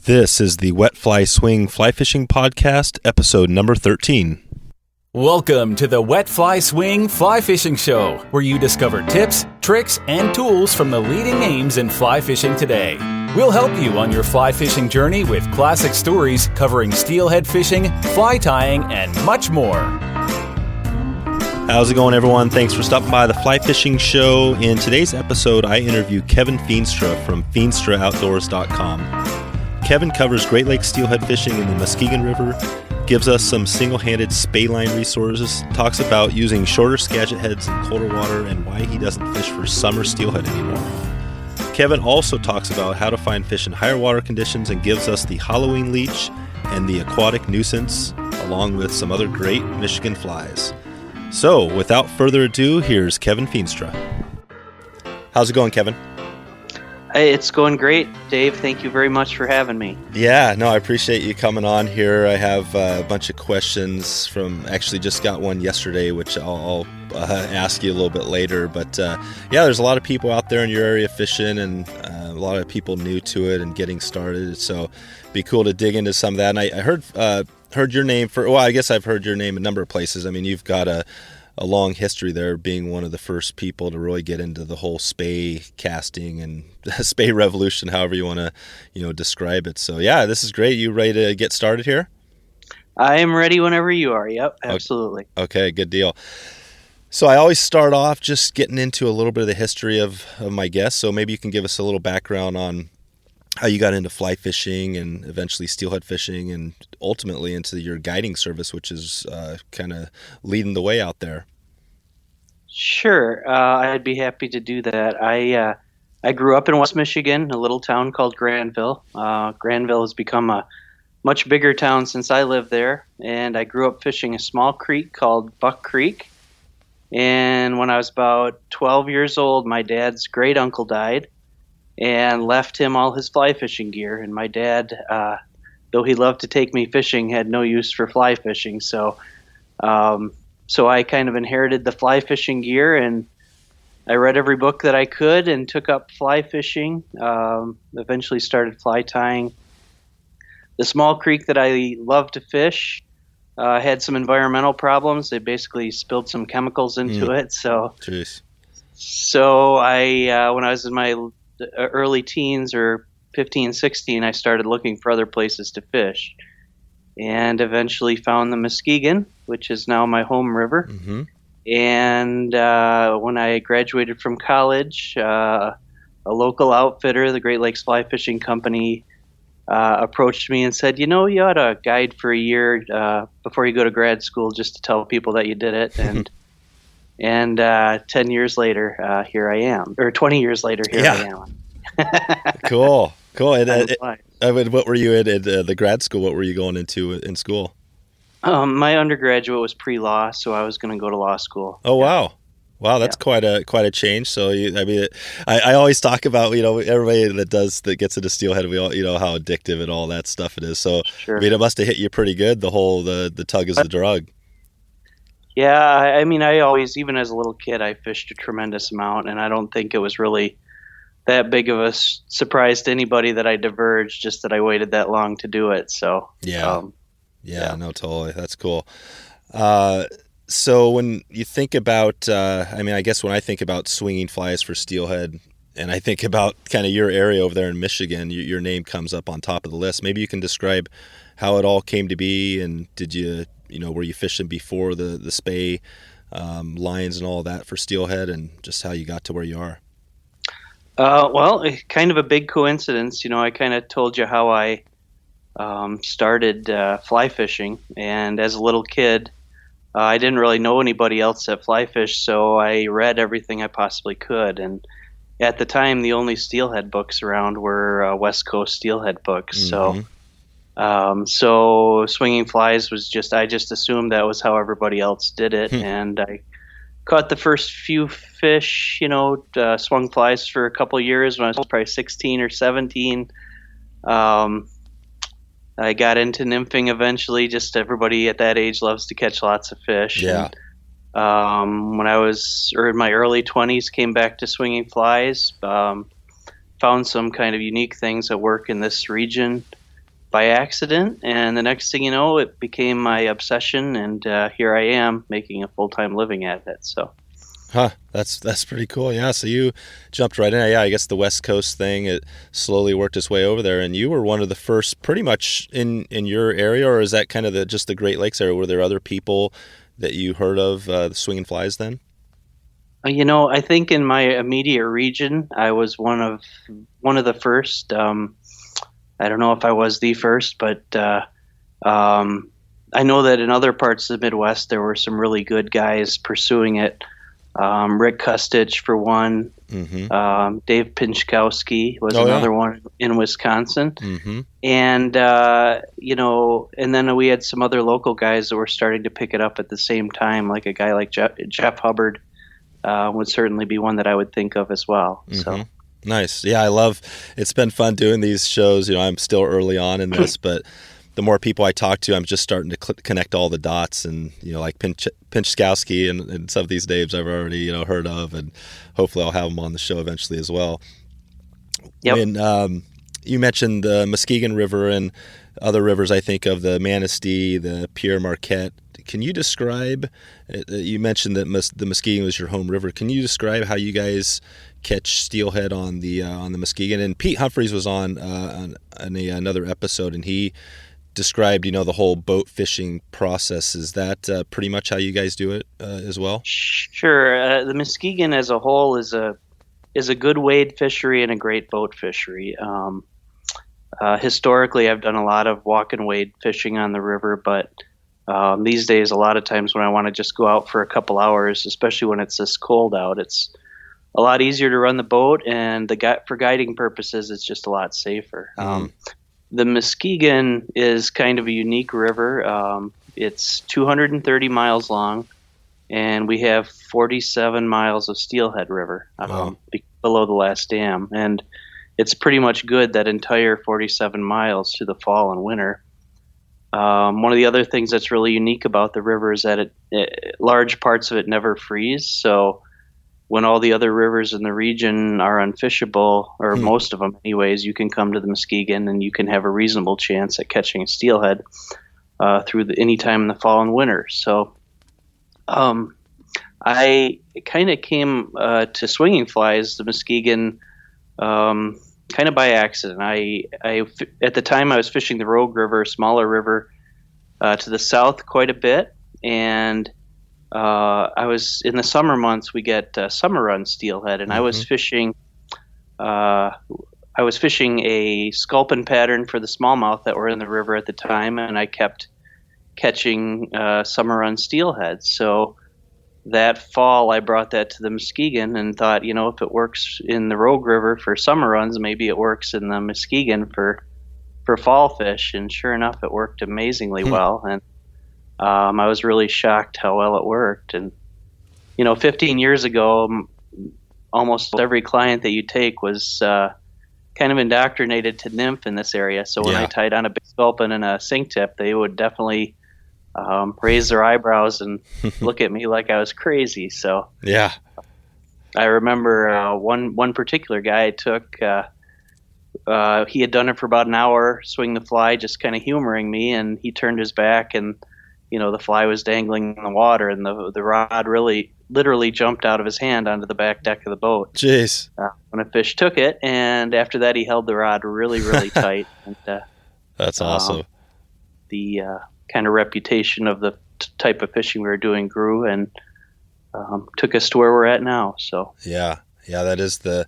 This is the Wet Fly Swing Fly Fishing Podcast, episode number 13. Welcome to the Wet Fly Swing Fly Fishing Show, where you discover tips, tricks, and tools from the leading names in fly fishing today. We'll help you on your fly fishing journey with classic stories covering steelhead fishing, fly tying, and much more. How's it going, everyone? Thanks for stopping by the Fly Fishing Show. In today's episode, I interview Kevin Feenstra from FeenstraOutdoors.com. Kevin covers Great Lakes steelhead fishing in the Muskegon River, gives us some single-handed spey line resources, talks about using shorter skagit heads in colder water, and why he doesn't fish for summer steelhead anymore. Kevin also talks about how to find fish in higher water conditions and gives us the Halloween leech and the aquatic nuisance, along with some other great Michigan flies. So, without further ado, here's Kevin Feenstra. How's it going, Kevin? Hey, it's going great, Dave. Thank you very much for having me. Yeah, no, I appreciate you coming on here. I have a bunch of questions actually just got one yesterday, which I'll ask you a little bit later. But yeah, there's a lot of people out there in your area fishing, and a lot of people new to it and getting started. So it'd be cool to dig into some of that. And I heard your name I guess I've heard your name a number of places. I mean, you've got a long history there, being one of the first people to really get into the whole spey casting and spey revolution, however you want to, describe it. So yeah, this is great. You ready to get started here? I am ready whenever you are. Yep, absolutely. Okay, good deal. So I always start off just getting into a little bit of the history of my guests. So maybe you can give us a little background on how you got into fly fishing and eventually steelhead fishing and ultimately into your guiding service, which is kind of leading the way out there. Sure. I'd be happy to do that. I grew up in West Michigan, a little town called Granville. Granville has become a much bigger town since I lived there, and I grew up fishing a small creek called Buck Creek. And when I was about 12 years old, my dad's great uncle died and left him all his fly fishing gear. And my dad, though he loved to take me fishing, had no use for fly fishing. So I kind of inherited the fly fishing gear, and I read every book that I could and took up fly fishing. Eventually started fly tying. The small creek that I loved to fish had some environmental problems. They basically spilled some chemicals into it. So I, when I was in my early teens or 15, 16, I started looking for other places to fish, and eventually found the Muskegon, which is now my home river. Mm-hmm. And when I graduated from college, a local outfitter, the Great Lakes Fly Fishing Company, approached me and said, you ought to guide for a year before you go to grad school, just to tell people that you did it. And 10 years later, here I am. Or 20 years later, here I am. Cool. And what were you in the grad school? What were you going into in school? My undergraduate was pre-law, so I was going to go to law school. Oh, wow. Wow, that's quite a change. So, I always talk about, everybody that gets into steelhead, we all, how addictive and all that stuff it is. So, sure. It must have hit you pretty good, the tug is the drug. Yeah, I always, even as a little kid, I fished a tremendous amount, and I don't think it was really that big of a surprise to anybody that I diverged, just that I waited that long to do it. So, no, totally. That's cool. So when you think about, I guess when I think about swinging flies for steelhead, and I think about kind of your area over there in Michigan, your name comes up on top of the list. Maybe you can describe how it all came to be, and did you, were you fishing before the spey lines and all that for steelhead, and just how you got to where you are? Well, kind of a big coincidence. I kind of told you how I started fly fishing, and as a little kid, I didn't really know anybody else that fly fished, so I read everything I possibly could. And at the time, the only steelhead books around were West Coast steelhead books. Mm-hmm. So swinging flies was I just assumed that was how everybody else did it. And I caught the first few fish, swung flies for a couple of years when I was probably 16 or 17. I got into nymphing eventually. Just everybody at that age loves to catch lots of fish. Yeah. And, when I was in my early 20s, came back to swinging flies, found some kind of unique things that work in this region, by accident, and the next thing you know, it became my obsession, and here I am making a full-time living at it. So, that's pretty cool. Yeah, so you jumped right in. Yeah, I guess the West Coast thing, it slowly worked its way over there, and you were one of the first, pretty much in your area, or is that kind of just the Great Lakes area? Were there other people that you heard of the swinging flies then? I think in my immediate region, I was one of the first. I don't know if I was the first, but I know that in other parts of the Midwest, there were some really good guys pursuing it. Rick Kustich, for one. Mm-hmm. Dave Pinchkowski was another one in Wisconsin. Mm-hmm. And, and then we had some other local guys that were starting to pick it up at the same time, like a guy like Jeff Hubbard would certainly be one that I would think of as well. Mm-hmm. So. Nice. Yeah, it's been fun doing these shows. I'm still early on in this, but the more people I talk to, I'm just starting to connect all the dots, and, like Pinchkowski and some of these names I've already, heard of, and hopefully I'll have them on the show eventually as well. Yep. When you mentioned the Muskegon River and other rivers, I think of the Manistee, the Pierre Marquette. Can you describe, you mentioned that the Muskegon was your home river. Can you describe how you guys catch steelhead on the Muskegon? And Pete Humphreys was on another episode, and he described, the whole boat fishing process. Is that pretty much how you guys do it as well? Sure. The Muskegon as a whole is a good wade fishery and a great boat fishery. Historically, I've done a lot of walk and wade fishing on the river, but these days, a lot of times when I want to just go out for a couple hours, especially when it's this cold out, it's a lot easier to run the boat, and for guiding purposes, it's just a lot safer. The Muskegon is kind of a unique river. It's 230 miles long, and we have 47 miles of Steelhead River below the last dam, and it's pretty much good that entire 47 miles through the fall and winter. One of the other things that's really unique about the river is that large parts of it never freeze. So when all the other rivers in the region are unfishable, or most of them anyways, you can come to the Muskegon and you can have a reasonable chance at catching a steelhead through any time in the fall and winter. So I kind of came to swinging flies, the Muskegon, kind of by accident. I at the time I was fishing the Rogue River, a smaller river to the south quite a bit, and I was in the summer months. We get summer run steelhead, and I was fishing. I was fishing a sculpin pattern for the smallmouth that were in the river at the time, and I kept catching summer run steelhead. So that fall, I brought that to the Muskegon and thought, if it works in the Rogue River for summer runs, maybe it works in the Muskegon for fall fish. And sure enough, it worked amazingly well. And I was really shocked how well it worked. And 15 years ago, almost every client that you take was kind of indoctrinated to nymph in this area. So when I tied on a big sculpin and a sink tip, they would definitely raise their eyebrows and look at me like I was crazy. So yeah, I remember one particular guy I took. He had done it for about an hour, swing the fly, just kind of humoring me, and he turned his back, and the fly was dangling in the water, and the rod literally jumped out of his hand onto the back deck of the boat. Jeez. When a fish took it, and after that he held the rod really, really tight. And, that's awesome. The kind of reputation of the type of fishing we were doing grew and took us to where we're at now. So yeah, that is the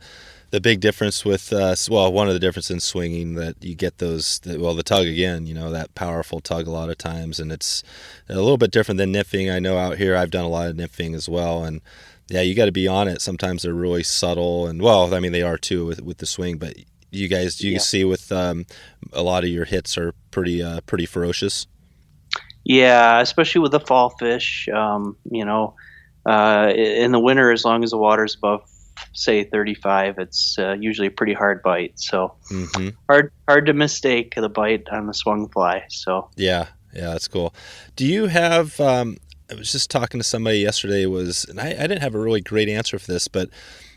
big difference with one of the differences in swinging, that you get the tug again, that powerful tug a lot of times, and it's a little bit different than nymphing. I know out here I've done a lot of nymphing as well, and yeah, you got to be on it. Sometimes they're really subtle, and they are too with the swing, but you guys, do you see with a lot of your hits are pretty ferocious? Yeah, especially with the fall fish. In the winter, as long as the water's above, say, 35, it's usually a pretty hard bite. So hard to mistake the bite on the swung fly. So yeah, that's cool. Do you have? I was just talking to somebody yesterday. And I didn't have a really great answer for this, but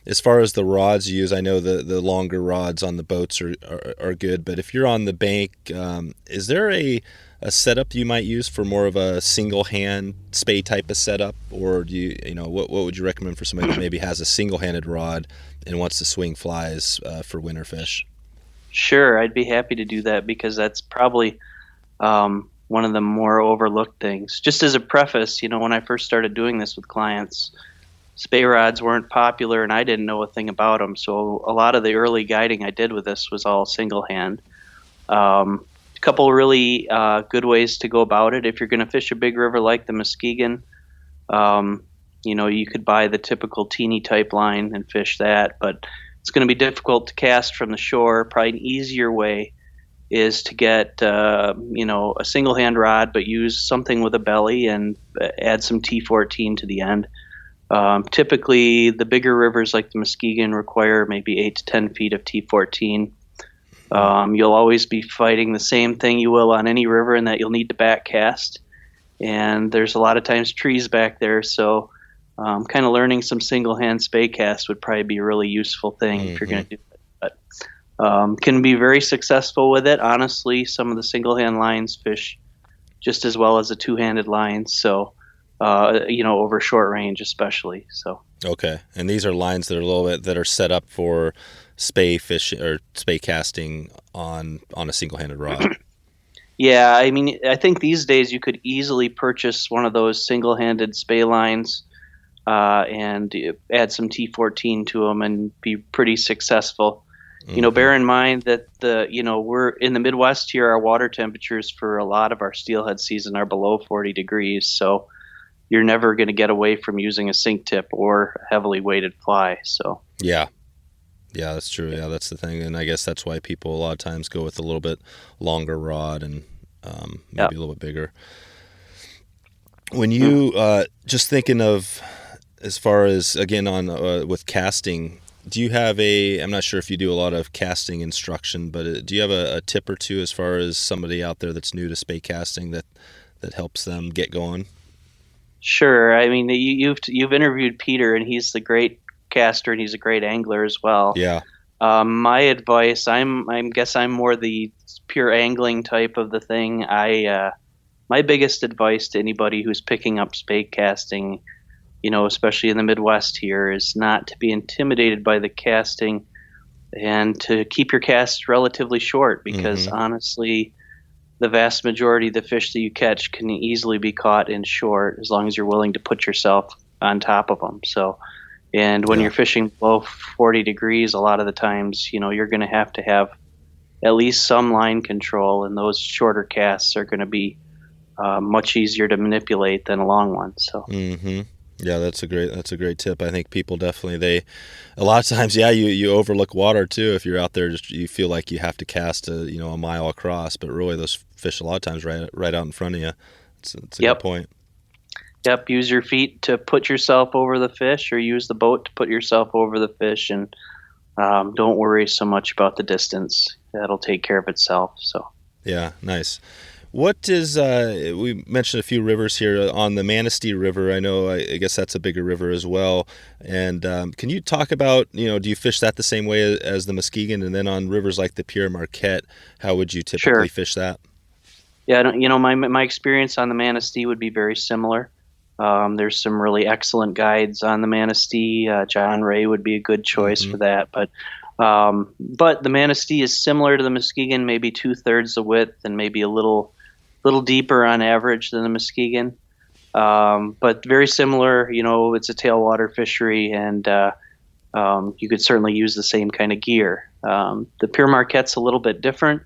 as far as the rods you use, I know the longer rods on the boats are good, but if you're on the bank, is there a setup you might use for more of a single hand spey type of setup, or do you know what would you recommend for somebody that maybe has a single handed rod and wants to swing flies for winter fish? Sure, I'd be happy to do that because that's probably one of the more overlooked things. Just as a preface, when I first started doing this with clients, spey rods weren't popular and I didn't know a thing about them. So a lot of the early guiding I did with this was all single hand. A couple really good ways to go about it. If you're going to fish a big river like the Muskegon, you could buy the typical teeny type line and fish that, but it's going to be difficult to cast from the shore. Probably an easier way is to get, a single hand rod, but use something with a belly and add some T14 to the end. Typically, the bigger rivers like the Muskegon require maybe 8 to 10 feet of T14. You'll always be fighting the same thing you will on any river in that you'll need to back cast. And there's a lot of times trees back there, so kind of learning some single-hand spey cast would probably be a really useful thing if you're going to do it. But can be very successful with it. Honestly, some of the single-hand lines fish just as well as the two-handed lines, so over short range especially. So okay, and these are lines that are a little bit that are set up for spey fish or spey casting on a single-handed rod. Yeah, I think these days you could easily purchase one of those single-handed spey lines and add some T14 to them and be pretty successful. Bear in mind that we're in the Midwest here. Our water temperatures for a lot of our steelhead season are below 40 degrees, so you're never going to get away from using a sink tip or a heavily weighted fly. So yeah, that's true. Yeah, that's the thing, and I guess that's why people a lot of times go with a little bit longer rod and maybe a little bit bigger. When you just thinking of as far as again on with casting, do you have I'm not sure if you do a lot of casting instruction, but do you have a tip or two as far as somebody out there that's new to spey casting that helps them get going? Sure. You've interviewed Peter, and he's the great caster, and he's a great angler as well. Yeah. My advice, I'm more the pure angling type of the thing. My biggest advice to anybody who's picking up spey casting, especially in the Midwest here, is not to be intimidated by the casting and to keep your casts relatively short because honestly, the vast majority of the fish that you catch can easily be caught in short as long as you're willing to put yourself on top of them. So, and when you're fishing below 40 degrees, a lot of the times, you're going to have at least some line control, and those shorter casts are going to be much easier to manipulate than a long one. So. Yeah, that's a great tip. I think people definitely a lot of times, you overlook water too. If you're out there, you feel like you have to cast a mile across, but really those fish a lot of times right out in front of you. It's a good point. Yep, use your feet to put yourself over the fish, or use the boat to put yourself over the fish, and don't worry so much about the distance. That'll take care of itself. So. Yeah, nice. What is, we mentioned a few rivers here on the Manistee River. I know, I guess that's a bigger river as well. And can you talk about, do you fish that the same way as the Muskegon? And then on rivers like the Pere Marquette, how would you typically fish that? Yeah, my experience on the Manistee would be very similar. There's some really excellent guides on the Manistee. John Ray would be a good choice for that. But the Manistee is similar to the Muskegon, maybe 2/3 the width and maybe a little deeper on average than the Muskegon, but very similar. It's a tailwater fishery, and you could certainly use the same kind of gear. The Pere Marquette's a little bit different.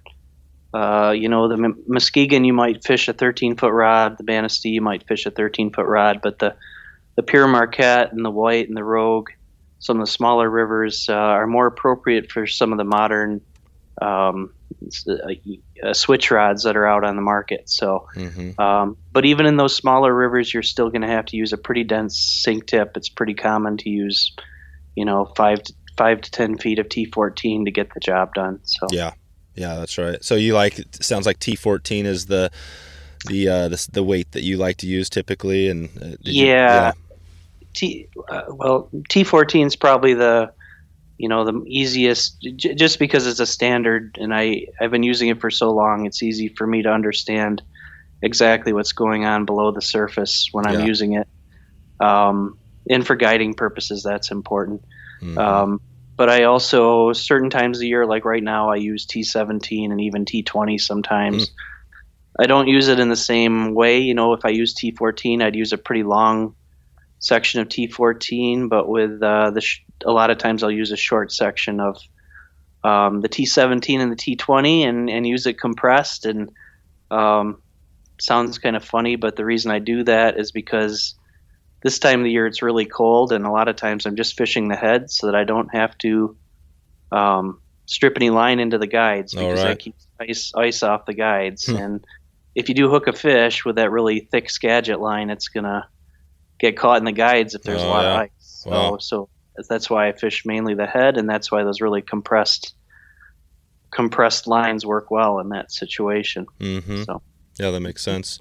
The Muskegon, you might fish a 13-foot rod. The Manistee, you might fish a 13-foot rod. But the Pere Marquette and the White and the Rogue, some of the smaller rivers, are more appropriate for some of the modern switch rods that are out on the market. So, but even in those smaller rivers, you're still going to have to use a pretty dense sink tip. It's pretty common to use, 5 to 10 feet of T14 to get the job done. So yeah, that's right. So it sounds like T14 is the weight that you like to use typically, and T14 is probably the easiest, just because it's a standard, and I've been using it for so long. It's easy for me to understand exactly what's going on below the surface when I'm using it. And for guiding purposes, that's important. Mm-hmm. But I also, certain times of the year, like right now, I use T17 and even T20 sometimes. I don't use it in the same way. If I use T14, I'd use a pretty long section of T14, but with a lot of times I'll use a short section of the T17 and the T20 and use it compressed. And sounds kind of funny, but the reason I do that is because this time of the year it's really cold, and a lot of times I'm just fishing the head so that I don't have to strip any line into the guides, because I keep ice off the guides. And if you do hook a fish with that really thick Skagit line, it's gonna get caught in the guides if there's a lot of ice. Wow. So that's why I fish mainly the head, and that's why those really compressed lines work well in that situation. Mm-hmm. So yeah, that makes sense.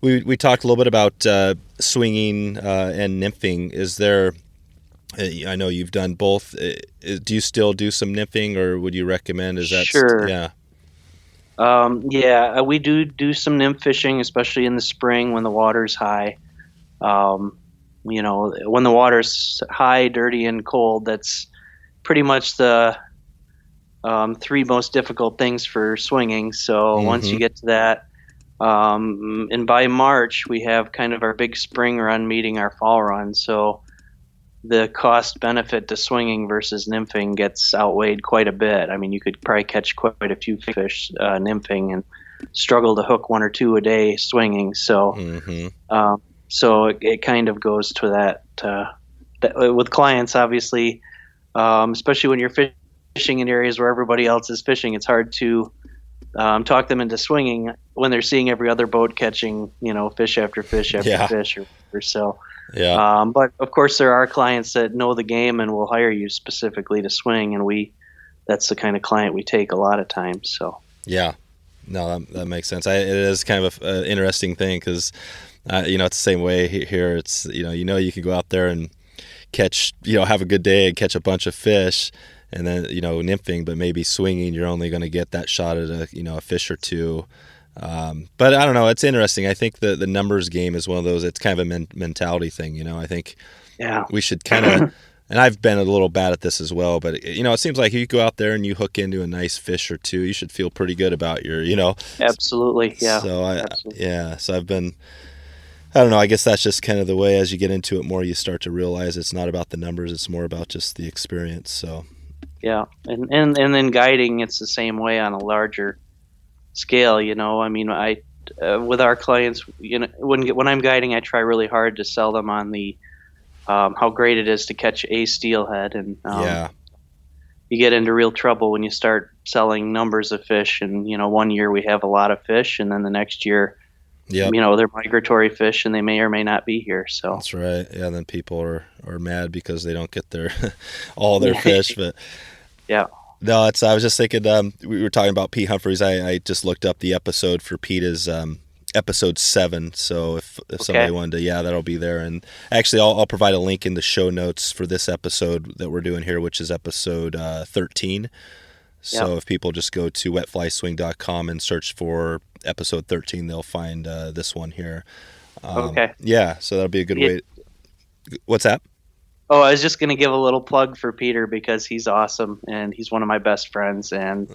We talked a little bit about swinging and nymphing. Is there? I know you've done both. Do you still do some nymphing, or would you recommend? Is that sure? Yeah. We do some nymph fishing, especially in the spring when the water's high. When the water's high, dirty, and cold, that's pretty much the three most difficult things for swinging. So once you get to that, and by March, we have kind of our big spring run meeting our fall run. So the cost benefit to swinging versus nymphing gets outweighed quite a bit. I mean, you could probably catch quite a few fish nymphing and struggle to hook one or two a day swinging. So, so it kind of goes to that with clients, obviously, especially when you're fishing in areas where everybody else is fishing. It's hard to talk them into swinging when they're seeing every other boat catching, fish after fish after fish or so. Yeah. But of course there are clients that know the game and will hire you specifically to swing, and that's the kind of client we take a lot of times. So. Yeah. No, that makes sense. It is kind of an interesting thing because, it's the same way here. It's, you can go out there and catch, have a good day and catch a bunch of fish. And then, nymphing, but maybe swinging, you're only going to get that shot at a fish or two. But I don't know. It's interesting. I think the numbers game is one of those. It's kind of a mentality thing. I think we should kind of, and I've been a little bad at this as well, but it seems like if you go out there and you hook into a nice fish or two, you should feel pretty good about your, Absolutely. Yeah. So so I've been, I don't know. I guess that's just kind of the way as you get into it more, you start to realize it's not about the numbers. It's more about just the experience. So. Yeah, and then guiding, it's the same way on a larger scale. I mean, with our clients, when I'm guiding, I try really hard to sell them on the how great it is to catch a steelhead, and you get into real trouble when you start selling numbers of fish. And 1 year we have a lot of fish, and then the next year, they're migratory fish, and they may or may not be here. So that's right. Yeah, then people are mad because they don't get their all their fish, but. Yeah. No, I was just thinking, we were talking about Pete Humphreys. I just looked up the episode for Pete is episode 7. So if somebody wanted to, that'll be there. And actually, I'll provide a link in the show notes for this episode that we're doing here, which is episode 13. So if people just go to wetflyswing.com and search for episode 13, they'll find this one here. Yeah, so that'll be a good way. What's that? Oh, I was just going to give a little plug for Peter because he's awesome and he's one of my best friends. And,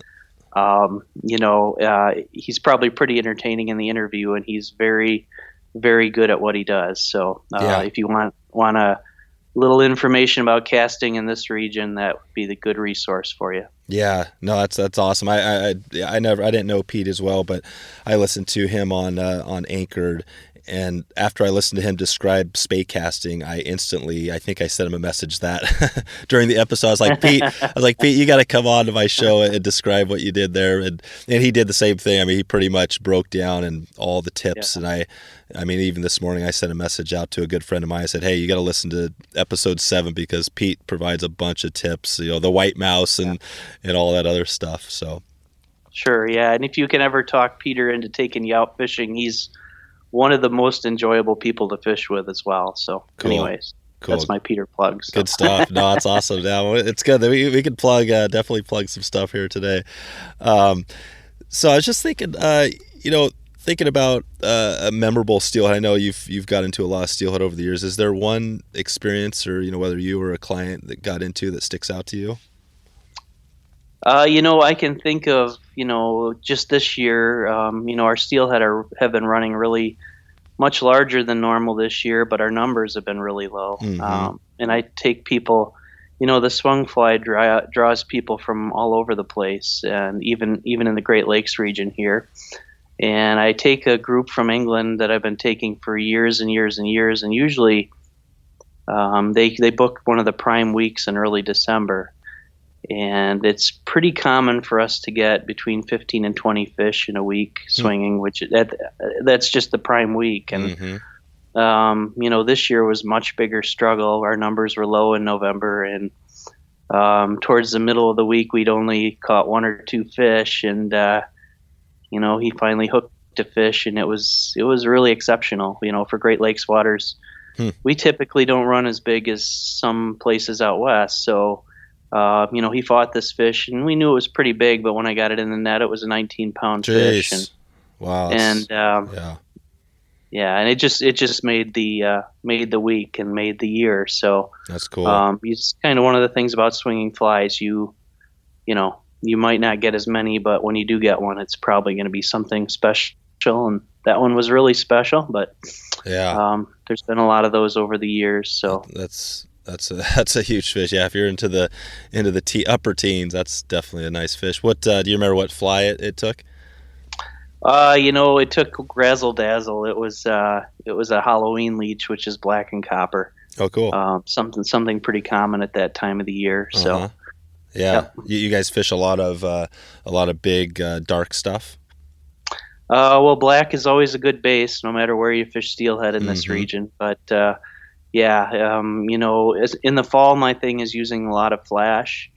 he's probably pretty entertaining in the interview, and he's very, very good at what he does. So if you want a little information about casting in this region, that would be the good resource for you. Yeah, no, that's awesome. I didn't know Pete as well, but I listened to him on Anchored. And after I listened to him describe spey casting, I think I sent him a message that during the episode, I was like, Pete, you got to come on to my show and describe what you did there. And he did the same thing. I mean, he pretty much broke down and all the tips. Yeah. And I mean, even this morning, I sent a message out to a good friend of mine. I said, hey, you got to listen to episode 7 because Pete provides a bunch of tips, the white mouse and all that other stuff. So. Sure. Yeah. And if you can ever talk Peter into taking you out fishing, he's one of the most enjoyable people to fish with as well. So cool. Anyways. Cool. That's my Peter plug. So. Good stuff. No, it's awesome. Now it's good that we can plug definitely plug some stuff here today. So I was just thinking, thinking about a memorable steelhead. I know you've got into a lot of steelhead over the years. Is there one experience, or whether you or a client that got into that sticks out to you? I can think of just this year. Our steelhead have been running really much larger than normal this year, but our numbers have been really low. Mm-hmm. And I take people. The swung fly draws people from all over the place, and even in the Great Lakes region here. And I take a group from England that I've been taking for years and years and years, and usually they book one of the prime weeks in early December. And it's pretty common for us to get between 15 and 20 fish in a week swinging, which that's just the prime week. And this year was much bigger struggle. Our numbers were low in November, and towards the middle of the week, we'd only caught 1 or 2 fish, and he finally hooked a fish, and it was really exceptional. For Great Lakes waters, we typically don't run as big as some places out west. So, he fought this fish, and we knew it was pretty big. But when I got it in the net, it was a 19-pound fish. And, wow! And and it just made the week and made the year. So that's cool. It's kind of one of the things about swinging flies. You might not get as many, but when you do get one, it's probably going to be something special. And that one was really special. But there's been a lot of those over the years. So that's a huge fish. Yeah, if you're into the upper teens, that's definitely a nice fish. What do you remember? What fly it took? It took Razzle Dazzle. It was a Halloween leech, which is black and copper. Oh, cool. Something pretty common at that time of the year. So. Yeah, yep. You guys fish a lot of big dark stuff. Well, black is always a good base, no matter where you fish steelhead in this region. But in the fall, my thing is using a lot of flash,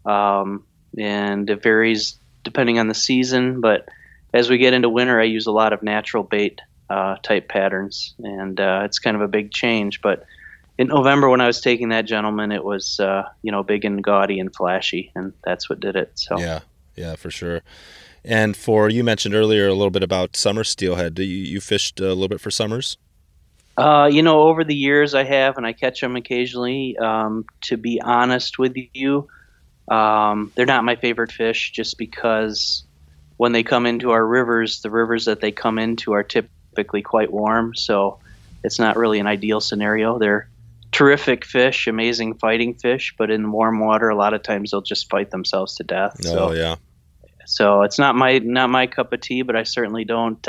and it varies depending on the season. But as we get into winter, I use a lot of natural bait type patterns, and it's kind of a big change. But in November, when I was taking that gentleman, it was big and gaudy and flashy, and that's what did it. So yeah, for sure. And you mentioned earlier a little bit about summer steelhead. You fished a little bit for summers? Over the years I have, and I catch them occasionally. To be honest with you, they're not my favorite fish, just because when they come into our rivers, the rivers that they come into are typically quite warm, so it's not really an ideal scenario. They're terrific fish, amazing fighting fish, but in warm water, a lot of times they'll just fight themselves to death. Oh, yeah. So it's not my cup of tea, but I certainly don't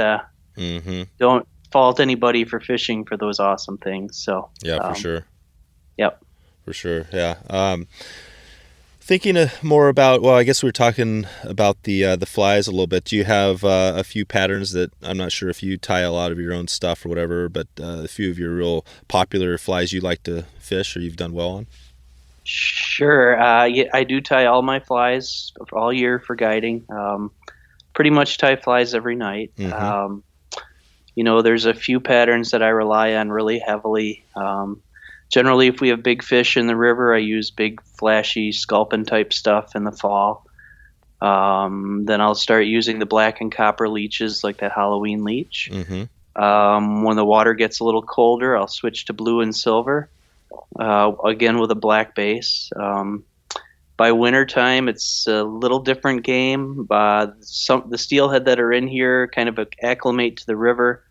fault anybody for fishing for those awesome things. So for sure. Yep. For sure. Yeah. Thinking more about, I guess we were talking about the flies a little bit. Do you have a few patterns that, I'm not sure if you tie a lot of your own stuff or whatever, but a few of your real popular flies you like to fish or you've done well on? Sure. I do tie all my flies all year for guiding. Pretty much tie flies every night. There's a few patterns that I rely on really heavily. Generally, if we have big fish in the river, I use big, flashy, sculpin type stuff in the fall. Then I'll start using the black and copper leeches, like that Halloween leech. When the water gets a little colder, I'll switch to blue and silver, again with a black base. By wintertime, it's a little different game. The steelhead that are in here kind of acclimate to the river.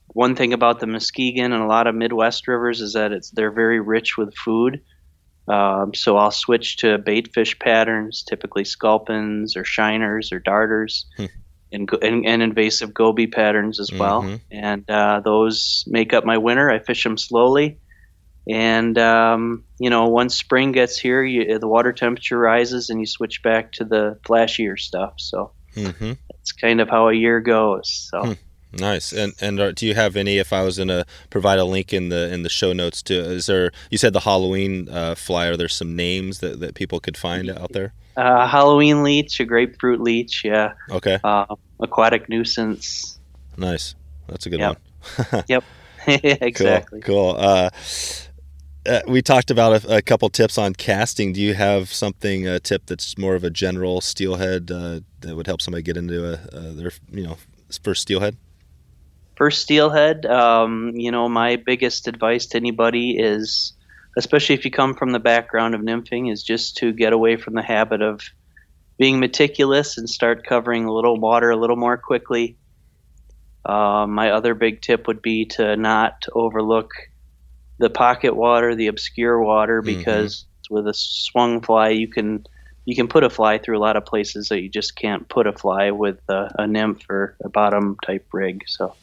One thing about the Muskegon and a lot of Midwest rivers is that they're very rich with food. So I'll switch to bait fish patterns, typically sculpins or shiners or darters, and invasive goby patterns as well. And those make up my winter. I fish them slowly. And, once spring gets here, the water temperature rises and you switch back to the flashier stuff. So that's kind of how a year goes. So. Nice. And do you have any, if I was going to provide a link in the show notes to, you said the Halloween fly, are there some names that people could find out there? Halloween leech, a grapefruit leech. Yeah. Okay. Aquatic nuisance. Nice. That's a good one. Yep. Exactly. Cool. we talked about a couple tips on casting. Do you have a tip that's more of a general steelhead that would help somebody get into their first steelhead? First steelhead, my biggest advice to anybody is, especially if you come from the background of nymphing, is just to get away from the habit of being meticulous and start covering a little water a little more quickly. My other big tip would be to not overlook the pocket water, the obscure water, because with a swung fly, you can put a fly through a lot of places that you just can't put a fly with a nymph or a bottom type rig. So.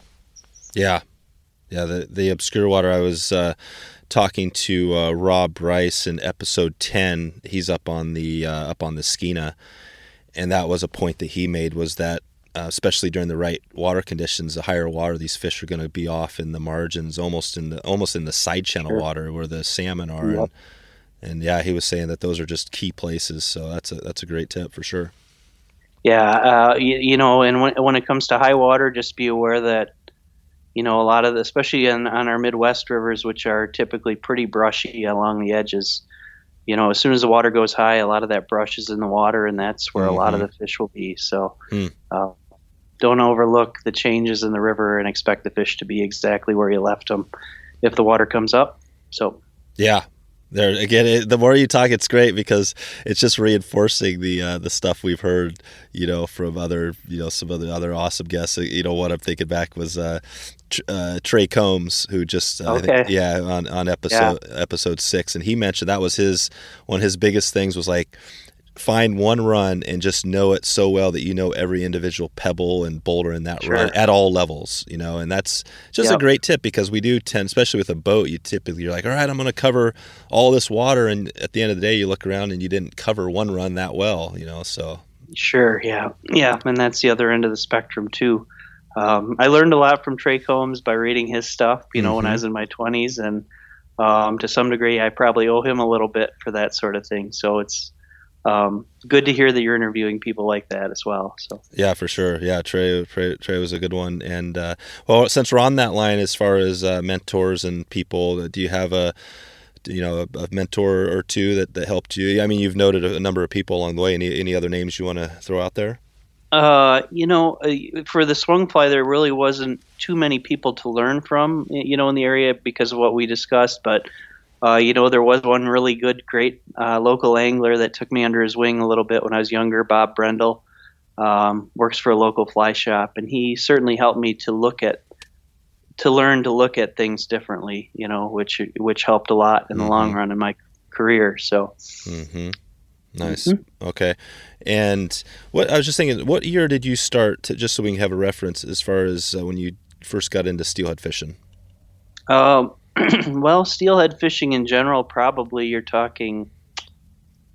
Yeah. The obscure water. I was talking to Rob Bryce in episode 10. He's up on the Skeena, and that was a point that he made, was that especially during the right water conditions, the higher water, these fish are going to be off in the margins, almost in the side channel water where the salmon are. Yep. And yeah, he was saying that those are just key places. So that's a great tip for sure. Yeah, and when it comes to high water, just be aware that, a lot of especially on our Midwest rivers, which are typically pretty brushy along the edges, as soon as the water goes high, a lot of that brush is in the water, and that's where a lot of the fish will be. So don't overlook the changes in the river and expect the fish to be exactly where you left them if the water comes up. So yeah. There again, the more you talk, it's great because it's just reinforcing the stuff we've heard, from other, some other awesome guests. What I'm thinking back was Trey Combs, who just okay. on episode 6, and he mentioned that was one of his biggest things was like, find one run and just know it so well that you know every individual pebble and boulder in that run at all levels, and that's just a great tip, because we do tend, especially with a boat, you're like, all right, I'm going to cover all this water, and at the end of the day you look around and you didn't cover one run that well, so. Sure. Yeah, and that's the other end of the spectrum too. I learned a lot from Trey Combs by reading his stuff, when I was in my 20s, and to some degree I probably owe him a little bit for that sort of thing, so it's good to hear that you're interviewing people like that as well. So yeah, for sure. Yeah, Trey was a good one. And well, since we're on that line, as far as mentors and people, do you have a mentor or two that helped you? I mean, you've noted a number of people along the way. Any other names you want to throw out there? For the swung fly, there really wasn't too many people to learn from, in the area because of what we discussed, but there was one really good, great local angler that took me under his wing a little bit when I was younger, Bob Brendel, works for a local fly shop, and he certainly helped me to learn to look at things differently, which helped a lot in the long run in my career. So, nice. Okay. And I was just thinking, what year did you start, just so we can have a reference as far as when you first got into steelhead fishing? Well, steelhead fishing in general, probably you're talking,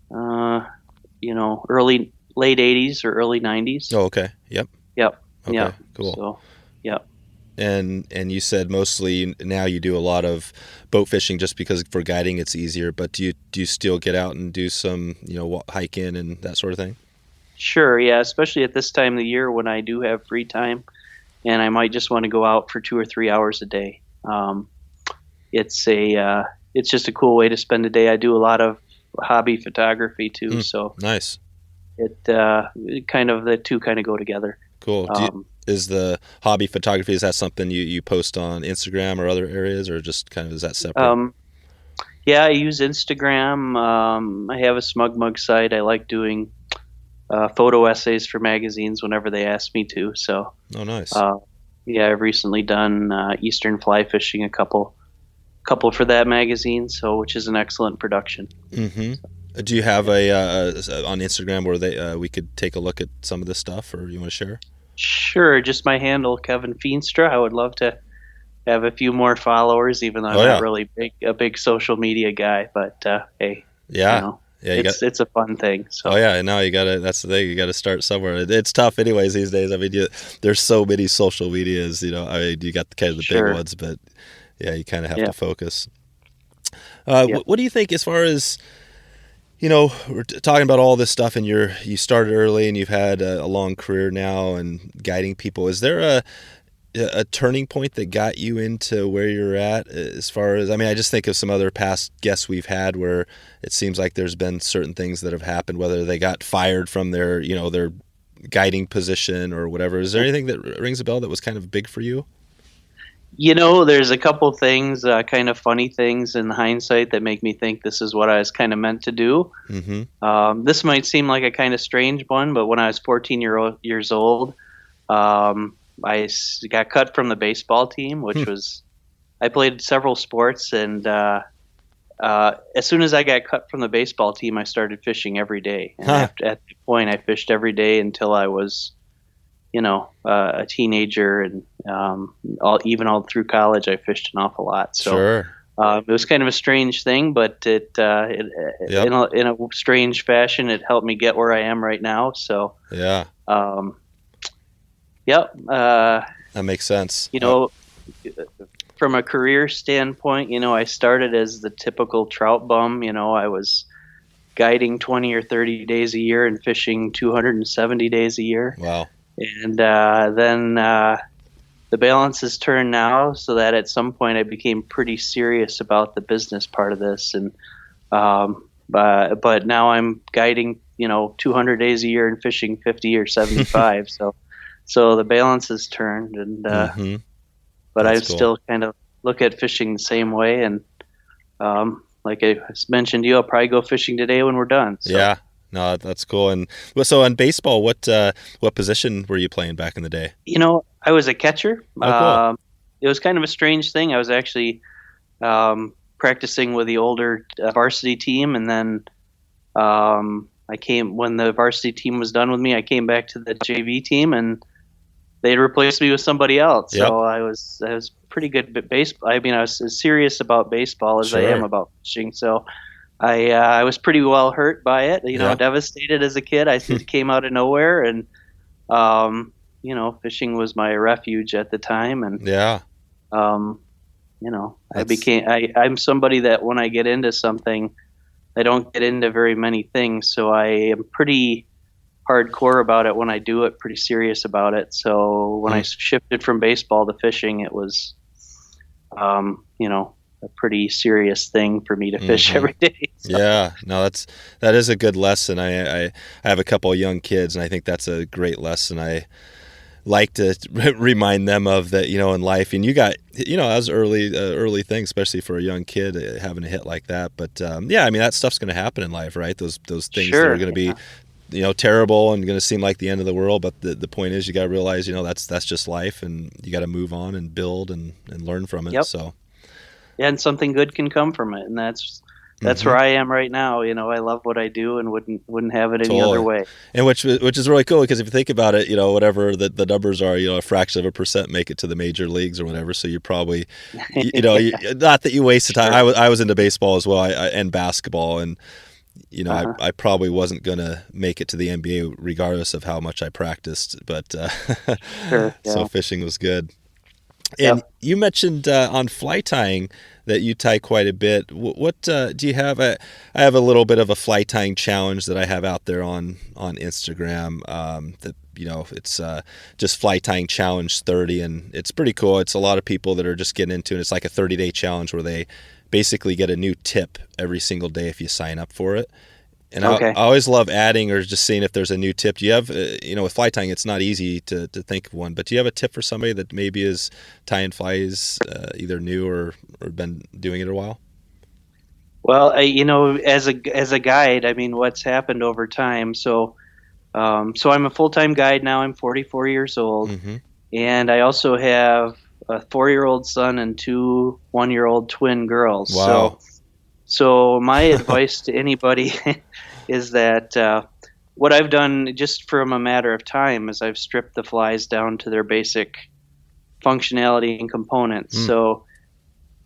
late 80s or early 90s. Oh, okay. Yep. Okay, yep. Cool. So, yep. And you said mostly now you do a lot of boat fishing just because for guiding it's easier, but do you still get out and do some, hiking and that sort of thing? Sure. Yeah. Especially at this time of the year when I do have free time and I might just want to go out for 2 or 3 hours a day. It's just a cool way to spend a day. I do a lot of hobby photography too. So nice. It kind of, the two kind of go together. Cool. Is the hobby photography, is that something you post on Instagram or other areas, or just kind of, is that separate? Yeah, I use Instagram. I have a Smug Mug site. I like doing photo essays for magazines whenever they ask me to. So. Oh, nice. I've recently done Eastern fly fishing, a couple for that magazine, which is an excellent production. Mm-hmm. So. Do you have on Instagram where we could take a look at some of this stuff, or you want to share? Sure, just my handle, Kevin Feenstra. I would love to have a few more followers, even though I'm not really a big social media guy. But hey, it's a fun thing. So. Oh yeah, no, that's the thing. You got to start somewhere. It's tough, anyways, these days. I mean, there's so many social medias. You got kind of the big ones, but yeah, you kind of have to focus. What do you think as far as? We're talking about all this stuff, and you started early, and you've had a long career now, and guiding people. Is there a turning point that got you into where you're at as far as, I mean, I just think of some other past guests we've had where it seems like there's been certain things that have happened, whether they got fired from their, their guiding position or whatever. Is there anything that rings a bell that was kind of big for you? There's a couple things, kind of funny things in hindsight that make me think this is what I was kind of meant to do. Mm-hmm. This might seem like a kind of strange one, but when I was 14 years old, I got cut from the baseball team, which was, I played several sports, and as soon as I got cut from the baseball team, I started fishing every day. And at that point, I fished every day until I was, a teenager, and even all through college, I fished an awful lot. So sure. It was kind of a strange thing, but Yep. in a strange fashion, it helped me get where I am right now. So yeah. Yep. That makes sense. From a career standpoint, I started as the typical trout bum. I was guiding 20 or 30 days a year and fishing 270 days a year. Wow. And then the balance has turned now, so that at some point I became pretty serious about the business part of this. And but now I'm guiding, 200 days a year and fishing 50 or 75. So the balance has turned, and but I still kind of look at fishing the same way. And like I mentioned to you, I'll probably go fishing today when we're done. So. Yeah, no, that's cool. And so on baseball, what position were you playing back in the day? I was a catcher. Oh, cool. It was kind of a strange thing. I was actually practicing with the older varsity team, and then when the varsity team was done with me, I came back to the JV team, and they replaced me with somebody else. Yep. So I was pretty good at baseball. I mean, I was as serious about baseball as I am about fishing. So I was pretty well hurt by it. Devastated as a kid. It came out of nowhere, and fishing was my refuge at the time. And I'm somebody that when I get into something, I don't get into very many things. So I am pretty hardcore about it when I do it, pretty serious about it. So when I shifted from baseball to fishing, it was, a pretty serious thing for me to fish every day. So. Yeah, no, that is a good lesson. I have a couple of young kids, and I think that's a great lesson. I like to remind them of that, in life. And you got, as early things, especially for a young kid having a hit like that. But that stuff's going to happen in life, right? Those things that are going to be, terrible and going to seem like the end of the world. But the point is, you got to realize, that's just life, and you got to move on and build and learn from it. Yep. So. Yeah, and something good can come from it, and that's where I am right now. I love what I do, and wouldn't have it any other way. And which is really cool, because if you think about it, whatever the numbers are, a fraction of a percent make it to the major leagues or whatever. So you're probably, not that you wasted time. Sure. I was into baseball as well, and basketball, and I probably wasn't gonna make it to the NBA regardless of how much I practiced. But sure, yeah. So fishing was good. And you mentioned on fly tying that you tie quite a bit. What do you have? I have a little bit of a fly tying challenge that I have out there on Instagram. That it's just fly tying challenge 30, and it's pretty cool. It's a lot of people that are just getting into it. It's like a 30-day challenge where they basically get a new tip every single day if you sign up for it. And I always love adding or just seeing if there's a new tip. Do you have, with fly tying, it's not easy to think of one, but do you have a tip for somebody that maybe is tying flies either new or been doing it a while? Well, as a guide, I mean, what's happened over time. So I'm a full-time guide now. I'm 44 years old, and I also have a 4-year-old son and 2 1-year-old twin girls. Wow. So my advice to anybody is that what I've done just from a matter of time is I've stripped the flies down to their basic functionality and components. So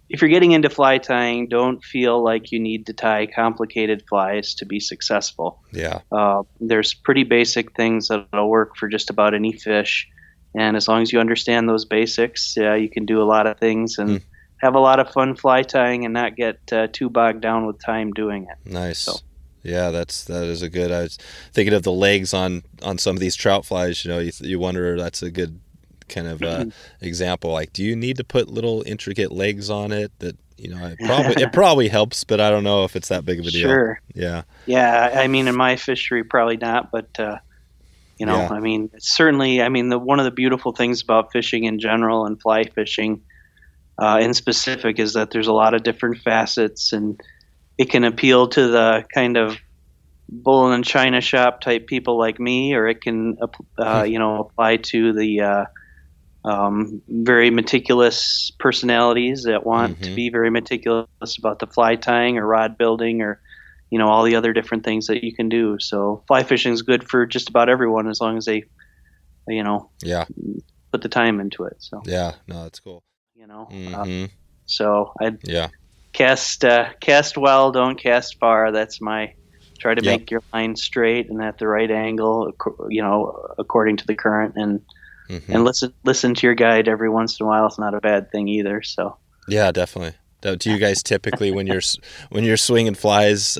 if you're getting into fly tying, don't feel like you need to tie complicated flies to be successful. Yeah. There's pretty basic things that'll work for just about any fish. And as long as you understand those basics, you can do a lot of things and have a lot of fun fly tying and not get too bogged down with time doing it. Nice. So. Yeah, that is a good. I was thinking of the legs on some of these trout flies. You wonder, that's a good kind of example? Like, do you need to put little intricate legs on it that, it probably helps, but I don't know if it's that big of a deal. Sure. Yeah. Yeah. I mean, in my fishery, probably not, but, Yeah. I mean, it's certainly, one of the beautiful things about fishing in general and fly fishing in specific is that there's a lot of different facets, and it can appeal to the kind of bull and china shop type people like me, or it can, apply to the very meticulous personalities that want to be very meticulous about the fly tying or rod building or, all the other different things that you can do. So fly fishing is good for just about everyone as long as they, put the time into it. So yeah, no, that's cool. So I'd cast well, don't cast far. That's my try to make your line straight and at the right angle, according to the current, and listen to your guide every once in a while. It's not a bad thing either. So yeah, definitely. Do you guys typically when you're swinging flies,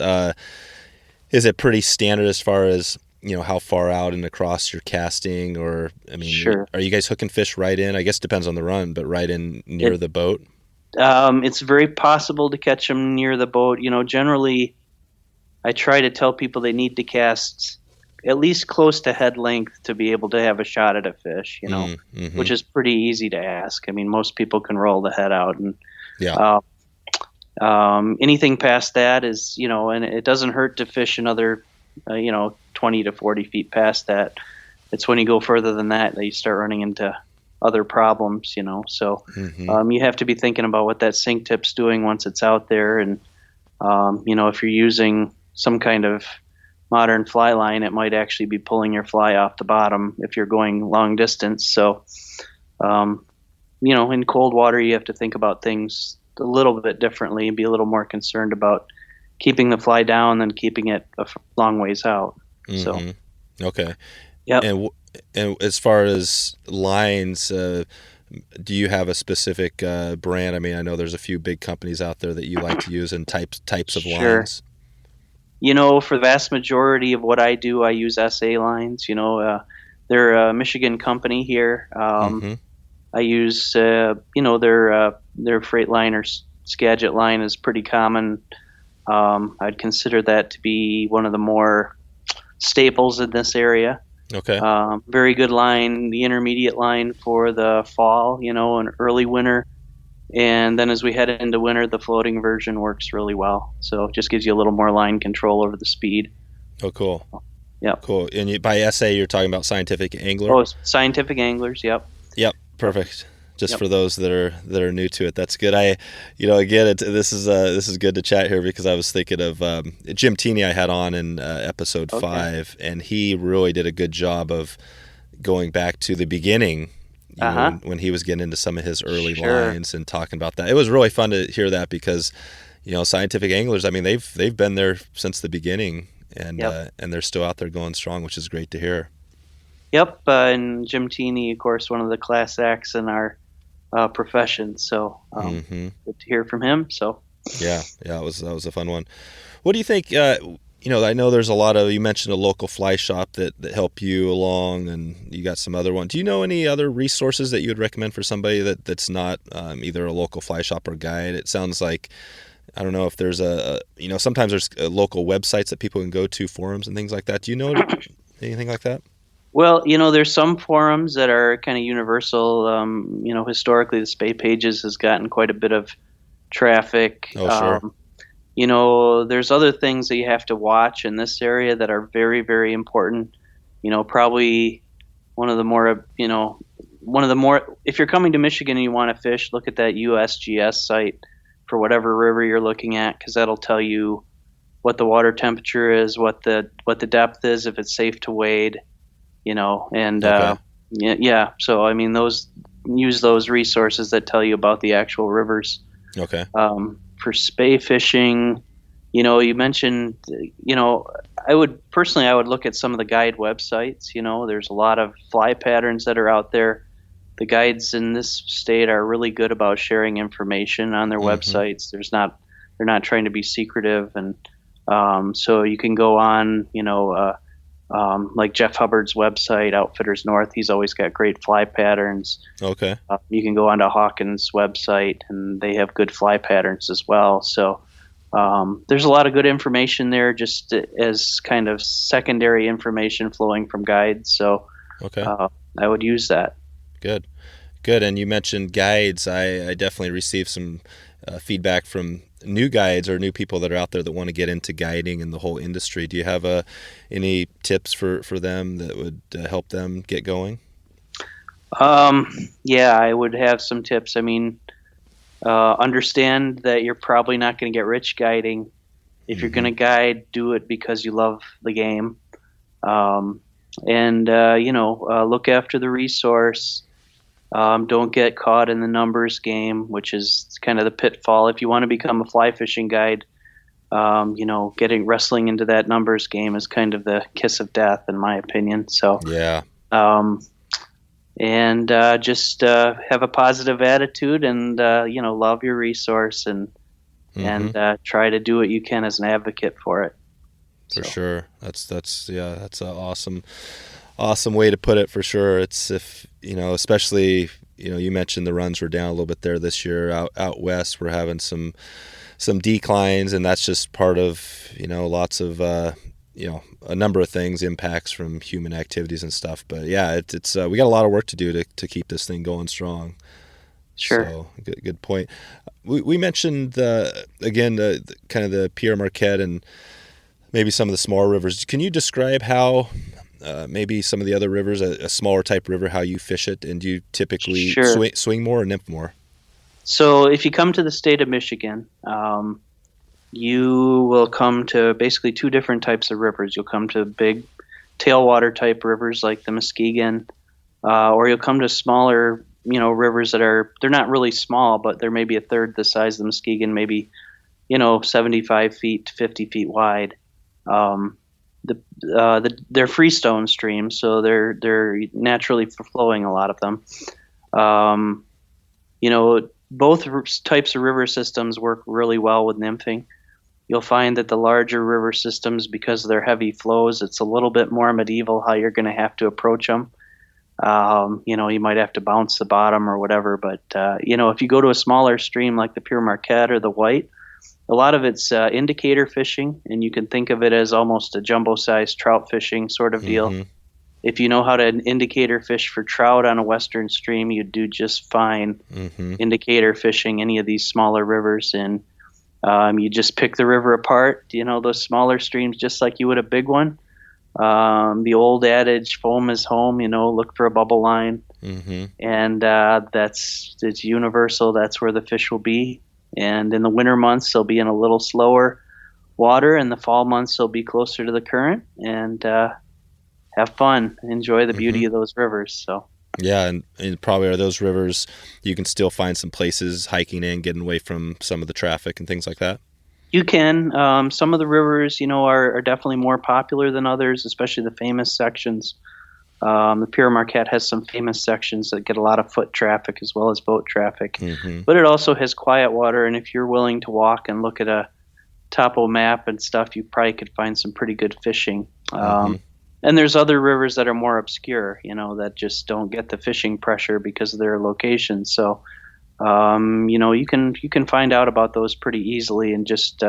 is it pretty standard as far as how far out and across you're casting, or sure. Are you guys hooking fish right in? I guess it depends on the run, but right in near the boat. It's very possible to catch them near the boat. Generally, I try to tell people they need to cast at least close to head length to be able to have a shot at a fish. Which is pretty easy to ask. most people can roll the head out, and anything past that is and it doesn't hurt to fish another 20 to 40 feet past that. It's when you go further than that you start running into other problems, so you have to be thinking about what that sink tip's doing once it's out there, and if you're using some kind of modern fly line, it might actually be pulling your fly off the bottom if you're going long distance. So in cold water you have to think about things a little bit differently and be a little more concerned about keeping the fly down than keeping it a long ways out. So, okay. Yeah. And as far as lines, do you have a specific brand? I know there's a few big companies out there that you like to use, and types of lines. For the vast majority of what I do, I use SA lines. They're a Michigan company here. I use, their Freightliner Skagit line is pretty common. I'd consider that to be one of the more staples in this area. Okay. Very good line, the intermediate line for the fall, and early winter. And then as we head into winter, the floating version works really well. So it just gives you a little more line control over the speed. Oh, cool. Yeah. Cool. And by SA, you're talking about Scientific Angler? Oh, Scientific Anglers, yep. Yep, perfect. Just for those that are new to it, that's good. Again, this is good to chat here, because I was thinking of Jim Teeney I had on in episode 5, and he really did a good job of going back to the beginning, when he was getting into some of his early lines and talking about that. It was really fun to hear that, because Scientific Anglers, they've been there since the beginning, and they're still out there going strong, which is great to hear. Yep, and Jim Teeney, of course, one of the class acts in our profession. So good to hear from him. So that was a fun one. What do you think? I know there's a lot of, you mentioned a local fly shop that help you along, and you got some other one. Do you know any other resources that you would recommend for somebody that's not either a local fly shop or guide? It sounds like, I don't know if there's sometimes there's local websites that people can go to, forums and things like that. Do you know anything like that? Well, there's some forums that are kind of universal. Historically, the Spay Pages has gotten quite a bit of traffic. Oh, sure. There's other things that you have to watch in this area that are very, very important. Probably one of the more, if you're coming to Michigan and you want to fish, look at that USGS site for whatever river you're looking at, because that'll tell you what the water temperature is, what the depth is, if it's safe to wade. So use those resources that tell you about the actual rivers. Okay. For spay fishing, you mentioned, I would look at some of the guide websites. There's a lot of fly patterns that are out there. The guides in this state are really good about sharing information on their websites. They're not trying to be secretive, and so you can go on, Like Jeff Hubbard's website, Outfitters North, he's always got great fly patterns. Okay. You can go onto Hawkins' website, and they have good fly patterns as well. So there's a lot of good information there, just as kind of secondary information flowing from guides. So Okay. I would use that. Good. Good. And you mentioned guides. I definitely received some feedback from new guides or new people that are out there that want to get into guiding and the whole industry. Do you have any tips for them that would help them get going? Yeah, I would have some tips. I mean, understand that you're probably not going to get rich guiding. If you're going to guide, do it because you love the game. Look after the resource. Don't get caught in the numbers game, which is kind of the pitfall. If you want to become a fly fishing guide, wrestling into that numbers game is kind of the kiss of death, in my opinion. So, yeah. Just have a positive attitude and, love your resource and try to do what you can as an advocate for it. For sure. That's an awesome way to put it, for sure. It's especially, you mentioned the runs were down a little bit there this year. Out west, we're having some declines, and that's just part of, lots of, a number of things, impacts from human activities and stuff. But yeah, it's we got a lot of work to do to keep this thing going strong. Sure. So good point. We mentioned kind of the Pierre Marquette and maybe some of the smaller rivers. Can you describe how maybe some of the other rivers, a smaller type river, how you fish it, and do you typically swing more or nymph more? So if you come to the state of Michigan, you will come to basically two different types of rivers. You'll come to big tailwater type rivers like the Muskegon, or you'll come to smaller, rivers that they're not really small, but they're maybe a third the size of the Muskegon, maybe, 75 feet to 50 feet wide. They're freestone streams, so they're naturally flowing, a lot of them. Both types of river systems work really well with nymphing. You'll find that the larger river systems, because of their heavy flows, it's a little bit more medieval how you're going to have to approach them. You might have to bounce the bottom or whatever, but if you go to a smaller stream like the Pure Marquette or the White, a lot of it's indicator fishing, and you can think of it as almost a jumbo-sized trout fishing sort of deal. Mm-hmm. If you know how to indicator fish for trout on a western stream, you do just fine indicator fishing any of these smaller rivers. And you just pick the river apart, those smaller streams, just like you would a big one. The old adage, foam is home, look for a bubble line. Mm-hmm. And it's universal. That's where the fish will be. And in the winter months, they'll be in a little slower water. In the fall months, they'll be closer to the current, and have fun, enjoy the beauty of those rivers. So yeah, and probably are those rivers you can still find some places hiking in, getting away from some of the traffic and things like that? You can. Some of the rivers, are definitely more popular than others, especially the famous sections. The Pure Marquette has some famous sections that get a lot of foot traffic as well as boat traffic. Mm-hmm. But it also has quiet water, and if you're willing to walk and look at a topo map and stuff, you probably could find some pretty good fishing. And there's other rivers that are more obscure, that just don't get the fishing pressure because of their location. So, you can find out about those pretty easily and just